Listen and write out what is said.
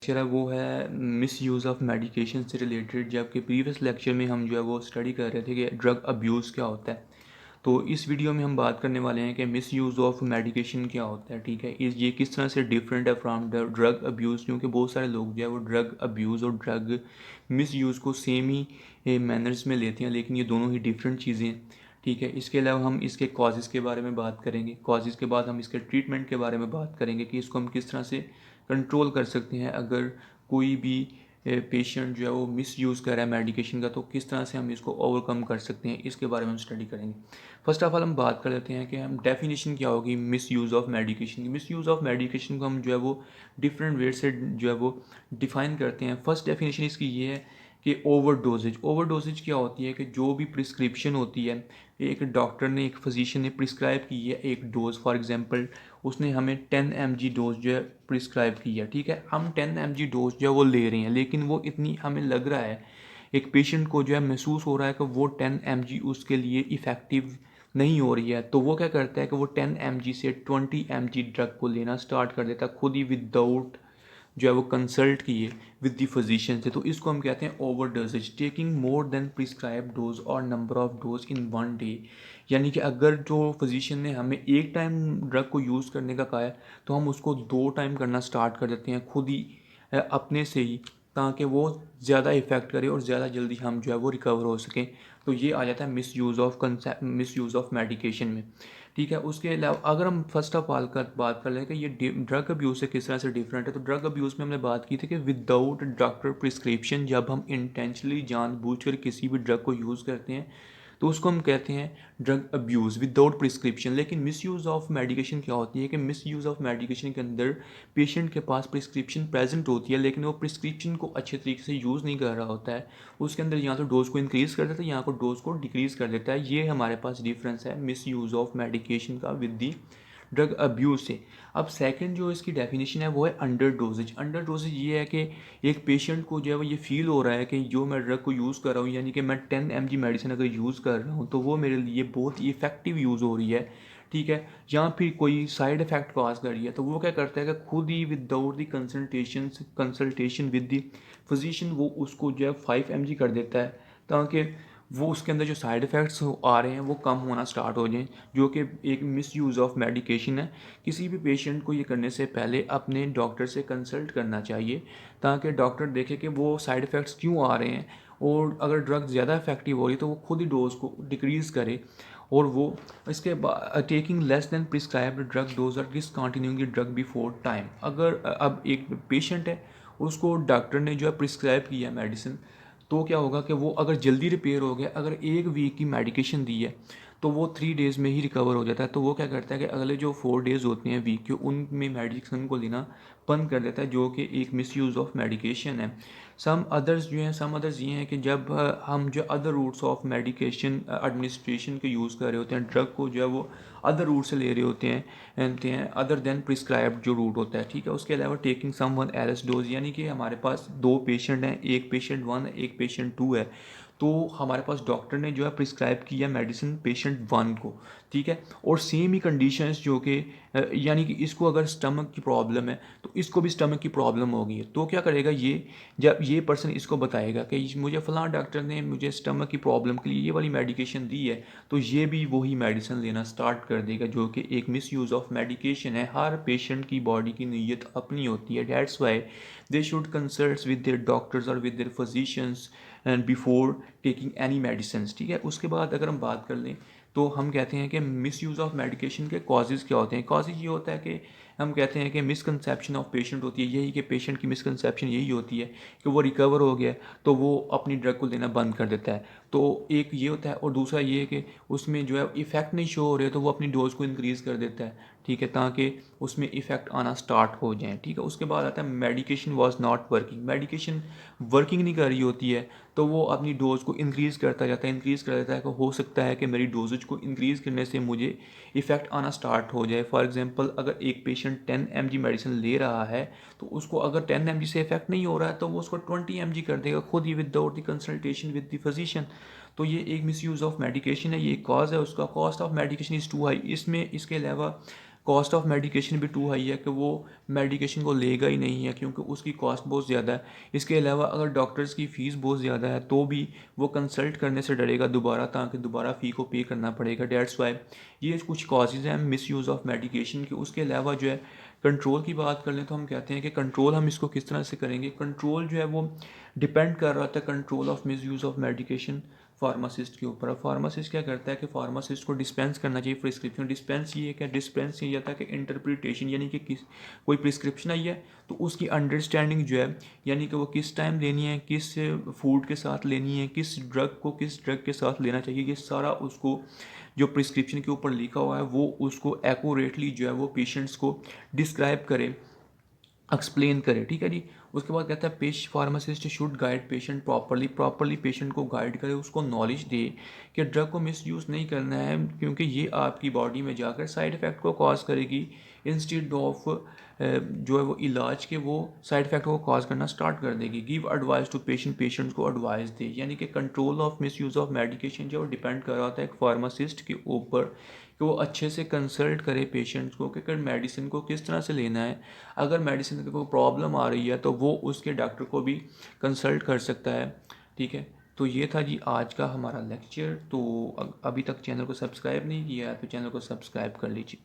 Lecture है वो है मिस यूज़ ऑफ मेडिकेशन से रिलेटेड। जबकि प्रीवियस लेक्चर में हम जो है वो स्टडी कर रहे थे कि ड्रग अब्यूज़ क्या होता है। तो इस वीडियो में हम बात करने वाले हैं कि मिस यूज़ ऑफ मेडिकेशन क्या होता है। ठीक है, इस ये किस तरह से डिफरेंट है फ्रॉम द ड्रग अब्यूज़, क्योंकि बहुत सारे लोग जो है वो ड्रग अब्यूज़ और ड्रग मिस यूज़ को सेम ही मैनर्स में लेते हैं, लेकिन ये दोनों ही डिफरेंट चीज़ें हैं। ठीक है, इसके अलावा हम इसके कॉजेज़ के बारे में बात करेंगे। कॉजेज़ के बाद हम इसके ट्रीटमेंट के बारे में बात करेंगे कि इसको हम किस तरह से कंट्रोल कर सकते हैं। अगर कोई भी पेशेंट जो है वो मिस यूज़ कर रहा है मेडिकेशन का, तो किस तरह से हम इसको ओवरकम कर सकते हैं, इसके बारे में हम स्टडी करेंगे। फर्स्ट ऑफ ऑल हम बात कर लेते हैं कि हम डेफिनेशन क्या होगी मिस यूज़ ऑफ मेडिकेशन की। मिस यूज़ ऑफ मेडिकेशन को हम जो है वो डिफरेंट वे से जो है वो डिफ़ाइन करते हैं। फर्स्ट डेफिनेशन इसकी ये है कि ओवरडोजेज। ओवरडोजेज क्या होती है कि जो भी प्रिस्क्रिप्शन होती है, एक डॉक्टर ने, एक फिजिशियन ने प्रिस्क्राइब की है एक डोज, फॉर एग्जांपल उसने हमें 10 mg डोज जो है प्रिस्क्राइब की है। ठीक है, हम 10 mg डोज जो है वो ले रहे हैं, लेकिन वो इतनी हमें लग रहा है, एक पेशेंट को जो है महसूस हो रहा है कि वो 10 mg उसके लिए इफ़ेक्टिव नहीं हो रही है, तो वो क्या करता है कि वो 10 mg से 20 mg ड्रग को लेना स्टार्ट कर देता है खुद ही, विदाउट जो है वो कंसल्ट किए विद द फिजिशियन से। तो इसको हम कहते हैं over doses, taking more than prescribe dose और number of dose in one day. यानी कि अगर जो फिजिशियन ने हमें एक टाइम ड्रग को यूज़ करने का कहा है, तो हम उसको 2 टाइम करना स्टार्ट कर देते हैं खुद ही, अपने से ही, ताकि वो ज़्यादा इफ़ेक्ट करे और ज़्यादा जल्दी हम जो है वो रिकवर हो सकें। तो ये आ जाता है मिस यूज़ ऑफ मेडिकेशन में। ठीक है, उसके अलावा अगर हम फर्स्ट ऑफ ऑल का बात कर लें कि ये ड्रग अब्यूज़ से किस तरह से डिफरेंट है, तो ड्रग अब्यूज़ में हमने बात की थी कि विदाउट डॉक्टर प्रिस्क्रिप्शन जब हम इंटेंशनली जानबूझकर किसी भी ड्रग को यूज़ करते हैं, तो उसको हम कहते हैं ड्रग अब्यूज़ विदाउट प्रिस्क्रिप्शन। लेकिन मिस यूज़ ऑफ मेडिकेशन क्या होती है कि मिस यूज़ ऑफ मेडिकेशन के अंदर पेशेंट के पास प्रिस्क्रिप्शन प्रेजेंट होती है, लेकिन वो प्रिस्क्रिप्शन को अच्छे तरीके से यूज़ नहीं कर रहा होता है। उसके अंदर यहाँ तो डोज को इंक्रीज़ कर देता है, यहाँ को डोज को डिक्रीज़ कर देता है। ये हमारे पास डिफरेंस है मिस यूज़ ऑफ मेडिकेशन का विद दी ड्रग अब्यूज़ से। अब सेकंड जो इसकी डेफिनेशन है वो है अंडर डोजेज। अंडर डोजेज ये है कि एक पेशेंट को जो है वो ये फील हो रहा है कि जो मैं ड्रग को यूज़ कर रहा हूँ, यानी कि मैं 10 mg मेडिसिन अगर यूज़ कर रहा हूँ, तो वो मेरे लिए बहुत ही इफ़ेक्टिव यूज़ हो रही है। ठीक है, या फिर कोई साइड इफ़ेक्ट कॉज कर रही है, तो वो क्या करता है कि खुद ही without the consultation with the physician वो उसको जो है 5 mg कर देता है, ताकि वो उसके अंदर जो साइड इफ़ेक्ट्स आ रहे हैं वो कम होना स्टार्ट हो जाएं, जो कि एक मिस यूज़ ऑफ मेडिकेशन है। किसी भी पेशेंट को ये करने से पहले अपने डॉक्टर से कंसल्ट करना चाहिए, ताकि डॉक्टर देखे कि वो साइड इफ़ेक्ट्स क्यों आ रहे हैं, और अगर ड्रग ज़्यादा इफेक्टिव हो रही है तो वो खुद ही डोज को डिक्रीज़ करे। और वो इसके बाद taking less than prescribed drug dose और discontinuing the drug before time. अगर अब एक पेशेंट है, उसको डॉक्टर ने जो है प्रिस्क्राइब किया है मेडिसिन, तो क्या होगा कि वो अगर जल्दी रिपेयर हो गया, अगर 1 वीक की मेडिकेशन दी है, तो वो 3 डेज़ में ही रिकवर हो जाता है। तो वो क्या करता है कि अगले जो 4 डेज़ होते हैं वीक के, उनमें मेडिसिन को लेना बंद कर देता है, जो कि एक मिस यूज़ ऑफ मेडिकेशन है। सम अदर्स ये हैं कि जब हम जो other routes of medication administration के यूज़ कर रहे होते हैं, ड्रग को जो है वो अदर रूट से ले रहे होते हैं अदर देन प्रिस्क्राइब्ड जो रूट होता है। ठीक है, उसके अलावा taking someone else dose, यानी कि हमारे पास 2 पेशेंट हैं, एक पेशेंट 1 है, एक पेशेंट 2 है, तो हमारे पास डॉक्टर ने जो है प्रिस्क्राइब किया मेडिसिन पेशेंट 1 को। ठीक है, और सेम ही कंडीशंस जो कि यानी कि इसको अगर स्टमक की प्रॉब्लम है, तो इसको भी स्टमक की प्रॉब्लम होगी, तो क्या करेगा ये, जब ये पर्सन इसको बताएगा कि मुझे फ़लाँ डॉक्टर ने मुझे स्टमक की प्रॉब्लम के लिए ये वाली मेडिकेशन दी है, तो ये भी वही मेडिसिन लेना स्टार्ट कर देगा, जो कि एक मिस यूज़ ऑफ मेडिकेशन है। हर पेशेंट की बॉडी की नीयत अपनी होती है, that's why they should consult with their doctors और with their physicians and before taking any medicine. ठीक है, उसके बाद अगर हम बात कर लें, तो हम कहते हैं कि मिस यूज़ ऑफ मेडिकेशन के कॉजेज़ क्या होते हैं। कॉजेज़ ये होता है कि हम कहते हैं कि मिसकंसेप्शन ऑफ पेशेंट होती है, यही कि पेशेंट की मिसकंसेप्शन यही होती है कि वो रिकवर हो गया, तो वो अपनी ड्रग को लेना बंद कर देता है। तो एक ये होता है, और दूसरा ये है कि उसमें जो है इफ़ेक्ट नहीं शो हो रहे, तो वो अपनी डोज को इंक्रीज़ कर देता है। ठीक है, ताकि उसमें इफ़ेक्ट आना स्टार्ट हो जाए। ठीक है, उसके बाद आता है medication was not working. Medication working नहीं कर रही होती है, तो वो अपनी डोज को इंक्रीज़ करता जाता है, इंक्रीज़ कर देता है कि हो सकता है कि मेरी डोजेज को इंक्रीज़ करने से मुझे इफ़ेक्ट आना स्टार्ट हो जाए। फॉर एग्जांपल, अगर एक पेशेंट 10 mg मेडिसिन ले रहा है, तो उसको अगर 10 mg से इफेक्ट नहीं हो रहा है, तो वो उसको 20 mg कर देगा खुद ही, without the consultation with the physician. तो ये एक मिस यूज़ ऑफ मेडिकेशन है, ये कॉज है उसका। Cost of medication is too high. इसमें इसके अलावा कॉस्ट ऑफ मेडिकेशन भी टू हाई है कि वो मेडिकेशन को लेगा ही नहीं है क्योंकि उसकी कॉस्ट बहुत ज़्यादा है। इसके अलावा अगर डॉक्टर्स की फ़ीस बहुत ज़्यादा है तो भी वो कंसल्ट करने से डरेगा दोबारा, ताकि दोबारा फ़ी को पे करना पड़ेगा। डेट्स वाई ये कुछ कॉजेज़ हैं मिस यूज़ ऑफ मेडिकेशन के। उसके अलावा जो है कंट्रोल की बात कर लें तो हम कहते हैं कि कंट्रोल हम इसको किस तरह से करेंगे। कंट्रोल जो है वो डिपेंड कर रहा था control of miss use of medication pharmacist के ऊपर। फार्मासिस्ट क्या करता है कि फार्मासिस्ट को डिस्पेंस करना चाहिए प्रिस्क्रिप्शन। डिस्पेंस ये है क्या, डिस्पेंस ये आता है कि इंटरप्रिटेशन, यानी कि कोई प्रिस्क्रिप्शन आई है तो उसकी अंडरस्टैंडिंग जो है, यानी कि वो किस टाइम लेनी है, किस फूड के साथ लेनी है, किस ड्रग को किस ड्रग के साथ लेना चाहिए, ये सारा उसको जो प्रिस्क्रिप्शन के ऊपर लिखा हुआ है वो उसको एक्यूरेटली जो है वो पेशेंट्स को डिस्क्राइब करे, एक्सप्लेन करे। ठीक है जी। उसके बाद कहता है pharmacist should guide patient properly patient को गाइड करे, उसको नॉलेज दे कि ड्रग को मिस यूज़ नहीं करना है क्योंकि ये आपकी बॉडी में जाकर साइड इफ़ेक्ट को कॉज करेगी। इंस्टेड ऑफ जो है वो इलाज के वो साइड इफ़ेक्ट को कॉज करना स्टार्ट कर देगी। गिव एडवाइस टू पेशेंट को एडवाइस दे, यानी कि control of miss use of medication जो डिपेंड कर रहा होता है एक फार्मासिस्ट के ऊपर कि वो अच्छे से कंसल्ट करे पेशेंट्स को कि मेडिसिन को किस तरह से लेना है। अगर मेडिसिन की कोई प्रॉब्लम आ रही है तो वो उसके डॉक्टर को भी कंसल्ट कर सकता है। ठीक है। तो ये था जी आज का हमारा लेक्चर। तो अभी तक चैनल को सब्सक्राइब नहीं किया है तो चैनल को सब्सक्राइब कर लीजिए।